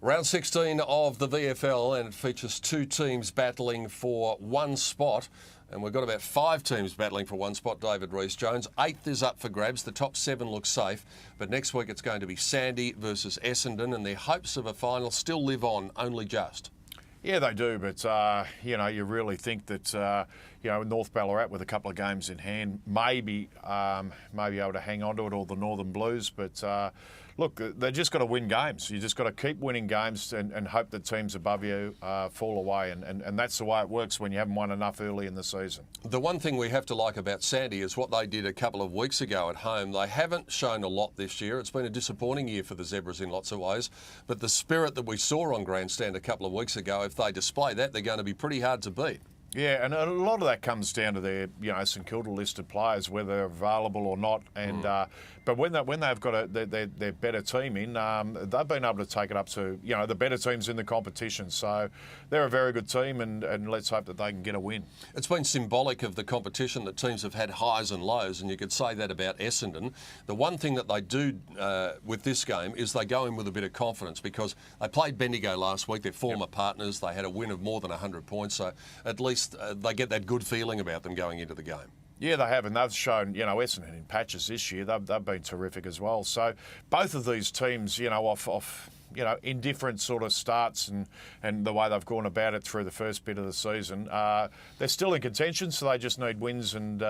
Round 16 of the VFL, and it features two teams battling for one spot. And we've got about 5 teams battling for one spot, David Rees-Jones. 8th is up for grabs. The top 7 look safe. But next week it's going to be Sandy versus Essendon, and their hopes of a final still live on, only just. Yeah, they do, but, you really think that, North Ballarat with a couple of games in hand may be able to hang on to it, or the Northern Blues. But, look, they've just got to win games. You just got to keep winning games and hope that teams above you fall away. And that's the way it works when you haven't won enough early in the season. The one thing we have to like about Sandy is what they did a couple of weeks ago at home. They haven't shown a lot this year. It's been a disappointing year for the Zebras in lots of ways. But the spirit that we saw on grandstand a couple of weeks ago, if they display that, they're going to be pretty hard to beat. Yeah, and a lot of that comes down to their, St Kilda listed players, whether they're available or not. And but when they've got their better team in, they've been able to take it up to the better teams in the competition. So they're a very good team, and let's hope that they can get a win. It's been symbolic of the competition that teams have had highs and lows, and you could say that about Essendon. The one thing that they do with this game is they go in with a bit of confidence, because they played Bendigo last week. They're former partners. They had a win of more than 100 points, so at least they get that good feeling about them going into the game. Yeah, they have, and they've shown, Essendon in patches this year, they've been terrific as well. So both of these teams, off in different sort of starts and the way they've gone about it through the first bit of the season, they're still in contention, so they just need wins, and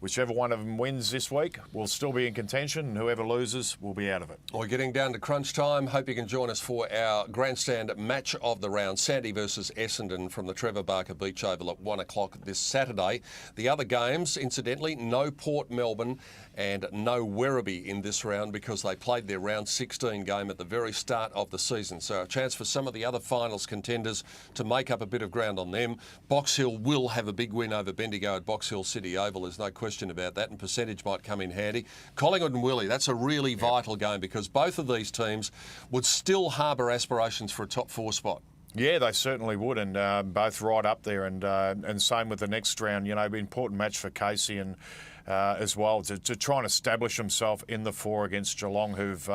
whichever one of them wins this week will still be in contention, and whoever loses will be out of it. We're getting down to crunch time. Hope you can join us for our grandstand match of the round, Sandy versus Essendon, from the Trevor Barker Beach Oval at 1 o'clock this Saturday. The other games, incidentally, no Port Melbourne and no Werribee in this round, because they played their round 16 game at the very start of the season. So a chance for some of the other finals contenders to make up a bit of ground on them. Box Hill will have a big win over Bendigo at Box Hill City Oval. There's no question about that, and percentage might come in handy. Collingwood and Willie, that's a really vital game, because both of these teams would still harbour aspirations for a top 4 spot. Yeah, they certainly would, and both right up there, and same with the next round. Important match for Casey and as well to try and establish himself in the 4 against Geelong, who've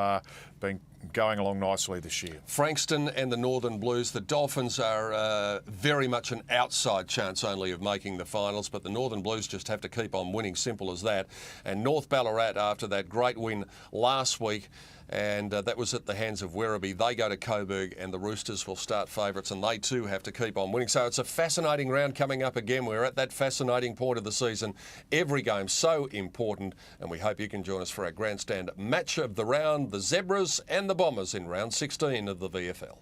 been going along nicely this year. Frankston and the Northern Blues. The Dolphins are very much an outside chance only of making the finals, but the Northern Blues just have to keep on winning, simple as that. And North Ballarat, after that great win last week, and that was at the hands of Werribee, they go to Coburg, and the Roosters will start favourites, and they too have to keep on winning. So it's a fascinating round coming up again. We're at that fascinating point of the season. Every game so important, and we hope you can join us for our grandstand match of the round, the Zebras and the Bombers in round 16 of the VFL.